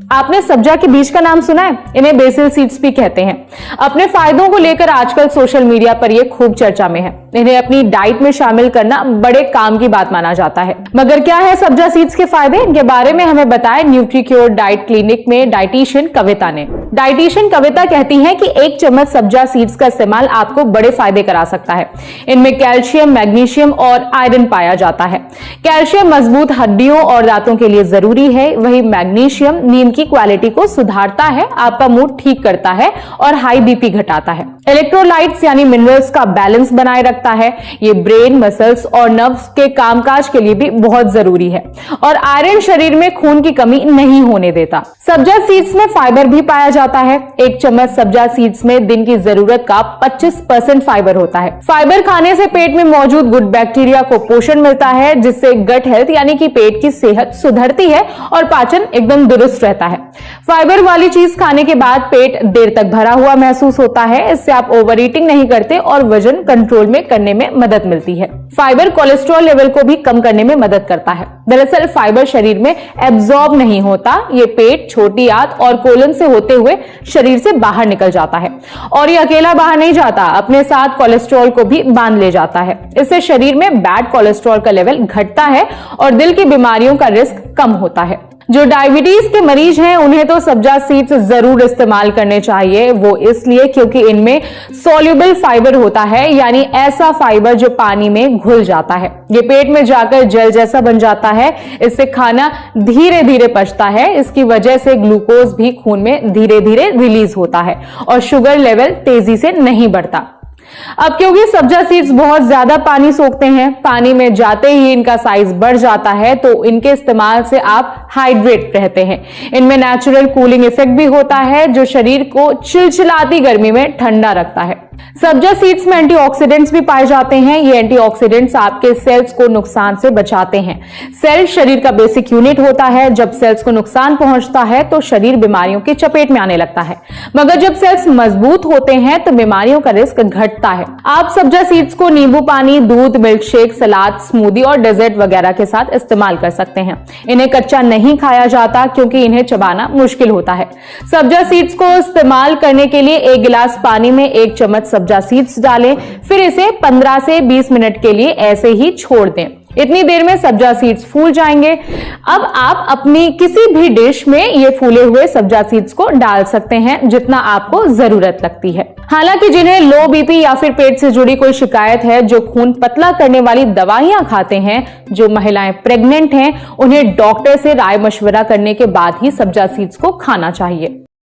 आपने सब्जा के बीज का नाम सुना है? इन्हें बेसिल सीड्स भी कहते हैं। अपने फायदों को लेकर आजकल सोशल मीडिया पर ये खूब चर्चा में है। इन्हें अपनी डाइट में शामिल करना बड़े काम की बात माना जाता है। मगर क्या है सब्जा सीड्स के फायदे? इनके बारे में हमें बताया न्यूट्रीक्योर डाइट क्लिनिक में डाइटिशियन कविता ने। डाइटिशियन कविता कहती है कि 1 चम्मच सब्जा सीड्स का इस्तेमाल आपको बड़े फायदे करा सकता है। इनमें कैल्शियम, मैग्नीशियम और आयरन पाया जाता है। कैल्शियम मजबूत हड्डियों और दांतों के लिए जरूरी है, वही मैग्नीशियम नींद की क्वालिटी को सुधारता है, आपका मूड ठीक करता है और हाई बीपी घटाता है। इलेक्ट्रोलाइट्स यानी मिनरल्स का बैलेंस बनाए रखता है। ये ब्रेन, मसल्स और नर्व्स के कामकाज के लिए भी बहुत जरूरी है और आयरन शरीर में खून की कमी नहीं होने देता। सब्जा सीड्स में फाइबर भी पाया जाता है। 1 चम्मच सब्जा सीड्स में दिन की जरूरत का 25% फाइबर होता है। फाइबर खाने से पेट में मौजूद गुड बैक्टीरिया को पोषण मिलता है, जिससे गट हेल्थ यानी कि पेट की सेहत सुधरती है और पाचन एकदम दुरुस्त रहता है। फाइबर वाली चीज खाने के बाद पेट देर तक भरा हुआ महसूस होता है। इससे आप ओवर ईटिंग नहीं करते और वजन कंट्रोल में करने में मदद मिलती है। फाइबर कोलेस्ट्रॉल लेवल को भी कम करने में मदद करता है। दरअसल फाइबर शरीर में एब्जॉर्ब नहीं होता, ये पेट, छोटी आंत और कोलन से होते हुए शरीर से बाहर निकल जाता है और ये अकेला बाहर नहीं जाता, अपने साथ कोलेस्ट्रॉल को भी बांध ले जाता है। इससे शरीर में बैड कोलेस्ट्रॉल का लेवल घटता है और दिल की बीमारियों का रिस्क कम होता है। जो डायबिटीज के मरीज हैं उन्हें तो सब्जा सीड्स जरूर इस्तेमाल करने चाहिए। वो इसलिए क्योंकि इनमें सॉल्युबल फाइबर होता है, यानी ऐसा फाइबर जो पानी में घुल जाता है। ये पेट में जाकर जेल जैसा बन जाता है। इससे खाना धीरे धीरे पचता है। इसकी वजह से ग्लूकोज भी खून में धीरे धीरे रिलीज होता है और शुगर लेवल तेजी से नहीं बढ़ता। अब क्योंकि सब्जा सीड्स बहुत ज्यादा पानी सोखते हैं, पानी में जाते ही इनका साइज बढ़ जाता है, तो इनके इस्तेमाल से आप हाइड्रेट रहते हैं। इनमें नेचुरल कूलिंग इफेक्ट भी होता है, जो शरीर को चिलचिलाती गर्मी में ठंडा रखता है। सब्जा सीड्स में एंटीऑक्सीडेंट्स भी पाए जाते हैं। ये एंटीऑक्सीडेंट्स आपके सेल्स को नुकसान से बचाते हैं। सेल शरीर का बेसिक यूनिट होता है। जब सेल्स को नुकसान पहुंचता है तो शरीर बीमारियों की चपेट में आने लगता है, मगर जब सेल्स मजबूत होते हैं तो बीमारियों का रिस्क घटता है। आप सब्जा सीड्स को नींबू पानी, दूध, मिल्क शेक, सलाद, स्मूदी और डेजर्ट वगैरह के साथ इस्तेमाल कर सकते हैं। इन्हें कच्चा नहीं खाया जाता क्योंकि इन्हें चबाना मुश्किल होता है। सब्जा सीड्स को इस्तेमाल करने के लिए 1 गिलास पानी में 1 चम्मच सब्जा सीड्स डालें, फिर इसे 15 से 20 मिनट के लिए ऐसे ही छोड़ दें। इतनी देर में सब्जा सीड्स फूल जाएंगे। अब आप अपनी किसी भी डिश में ये फूले हुए सब्जा सीड्स को डाल सकते हैं, जितना आपको जरूरत लगती है। हालांकि जिन्हें लो बीपी या फिर पेट से जुड़ी कोई शिकायत है, जो खून पतला करने वाली दवाइयां खाते हैं, जो महिलाएं प्रेग्नेंट हैं, उन्हें डॉक्टर से राय मशवरा करने के बाद ही सब्जा सीड्स को खाना चाहिए।